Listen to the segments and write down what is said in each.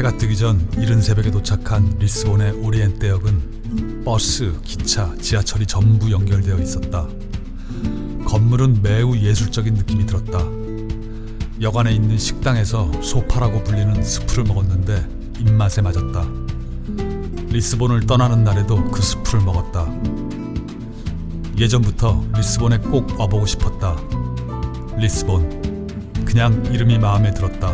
해가 뜨기 전 이른 새벽에 도착한 리스본의 오리엔테역은 버스, 기차, 지하철이 전부 연결되어 있었다. 건물은 매우 예술적인 느낌이 들었다. 역 안에 있는 식당에서 소파라고 불리는 스프를 먹었는데 입맛에 맞았다. 리스본을 떠나는 날에도 그 스프를 먹었다. 예전부터 리스본에 꼭 와보고 싶었다. 리스본, 그냥 이름이 마음에 들었다.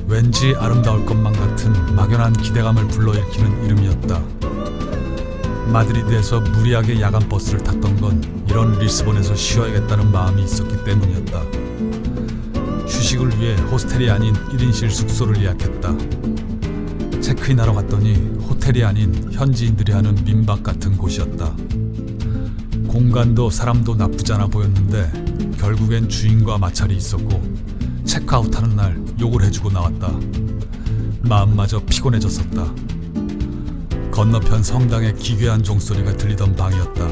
왠지 아름다울 것만 같은 막연한 기대감을 불러일으키는 이름이었다. 마드리드에서 무리하게 야간 버스를 탔던 건 이런 리스본에서 쉬어야겠다는 마음이 있었기 때문이었다. 휴식을 위해 호스텔이 아닌 1인실 숙소를 예약했다. 체크인하러 갔더니 호텔이 아닌 현지인들이 하는 민박 같은 곳이었다. 공간도 사람도 나쁘지 않아 보였는데 결국엔 주인과 마찰이 있었고 체크아웃하는 날 욕을 해주고 나왔다. 마음마저 피곤해졌었다. 건너편 성당의 기괴한 종소리가 들리던 방이었다.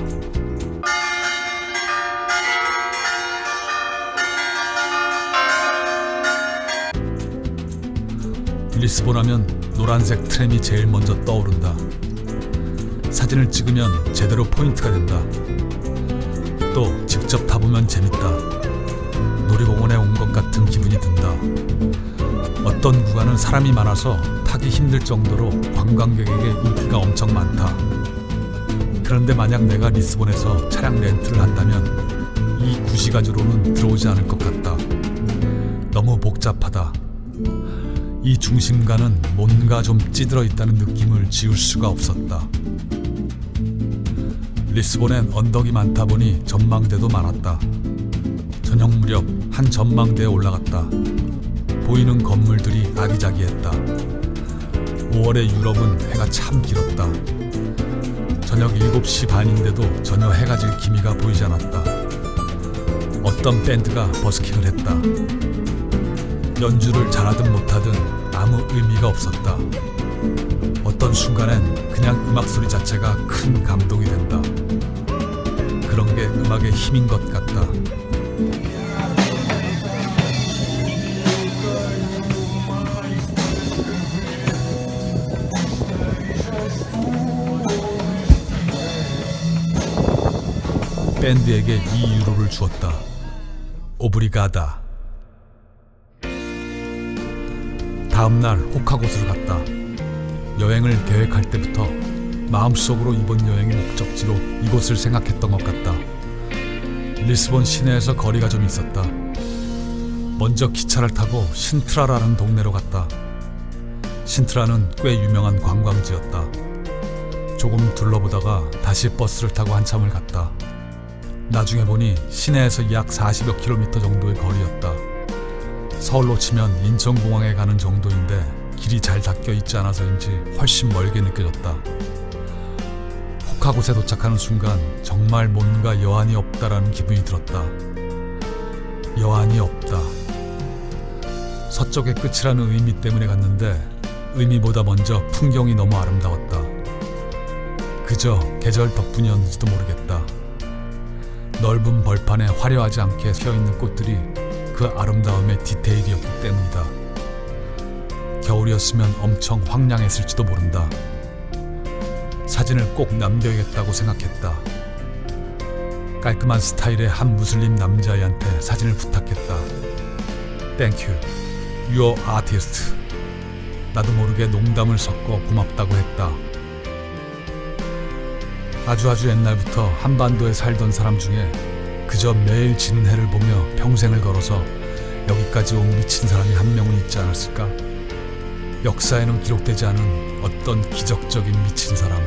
리스본 하면 노란색 트램이 제일 먼저 떠오른다. 사진을 찍으면 제대로 포인트가 된다. 또 직접 타보면 재밌다. 놀이공원에 온 것 같은 기분이 든다. 어떤 구간은 사람이 많아서 타기 힘들 정도로 관광객에게 인기가 엄청 많다. 그런데 만약 내가 리스본에서 차량 렌트를 한다면 이 구시가지로는 들어오지 않을 것 같다. 너무 복잡하다. 이 중심가는 뭔가 좀 찌들어 있다는 느낌을 지울 수가 없었다. 리스본엔 언덕이 많다 보니 전망대도 많았다. 저녁 무렵 한 전망대에 올라갔다. 보이는 건물들이 아기자기했다. 5월의 유럽은 해가 참 길었다. 저녁 7시 반인데도 전혀 해가 질 기미가 보이지 않았다. 어떤 밴드가 버스킹을 했다. 연주를 잘하든 못하든 아무 의미가 없었다. 어떤 순간엔 그냥 음악 소리 자체가 큰 감동이 된다. 그런 게 음악의 힘인 것 같다. 밴드에게 2유로를 주었다. 오브리가다. 다음날 호카고스를 갔다. 여행을 계획할 때부터 마음속으로 이번 여행의 목적지로 이곳을 생각했던 것 같다. 리스본 시내에서 거리가 좀 있었다. 먼저 기차를 타고 신트라라는 동네로 갔다. 신트라는 꽤 유명한 관광지였다. 조금 둘러보다가 다시 버스를 타고 한참을 갔다. 나중에 보니 시내에서 약 40여 킬로미터 정도의 거리였다. 서울로 치면 인천공항에 가는 정도인데 길이 잘 닦여 있지 않아서인지 훨씬 멀게 느껴졌다. 호카곳에 도착하는 순간 정말 뭔가 여한이 없다라는 기분이 들었다. 여한이 없다. 서쪽의 끝이라는 의미 때문에 갔는데 의미보다 먼저 풍경이 너무 아름다웠다. 그저 계절 덕분이었는지도 모르겠다. 넓은 벌판에 화려하지 않게 피어있는 꽃들이 그 아름다움의 디테일이었기 때문이다. 겨울이었으면 엄청 황량했을지도 모른다. 사진을 꼭 남겨야겠다고 생각했다. 깔끔한 스타일의 한 무슬림 남자아이한테 사진을 부탁했다. Thank you, you're artist. 나도 모르게 농담을 섞어 고맙다고 했다. 아주 옛날부터 한반도에 살던 사람 중에 그저 매일 지는 해를 보며 평생을 걸어서 여기까지 온 미친 사람이 한 명은 있지 않았을까? 역사에는 기록되지 않은 어떤 기적적인 미친 사람.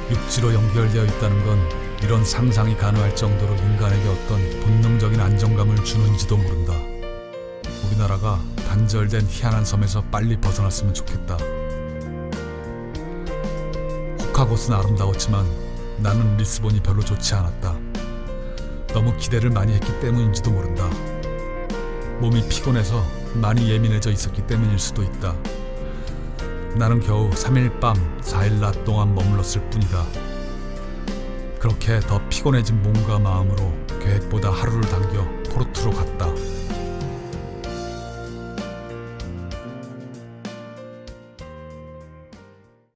육지로 연결되어 있다는 건 이런 상상이 가능할 정도로 인간에게 어떤 본능적인 안정감을 주는지도 모른다. 우리나라가 단절된 희한한 섬에서 빨리 벗어났으면 좋겠다. 호카곳은 아름다웠지만 나는 리스본이 별로 좋지 않았다. 너무 기대를 많이 했기 때문인지도 모른다. 몸이 피곤해서 많이 예민해져 있었기 때문일 수도 있다. 나는 겨우 3일 밤 4일 낮 동안 머물렀을 뿐이다. 그렇게 더 피곤해진 몸과 마음으로 계획보다 하루를 당겨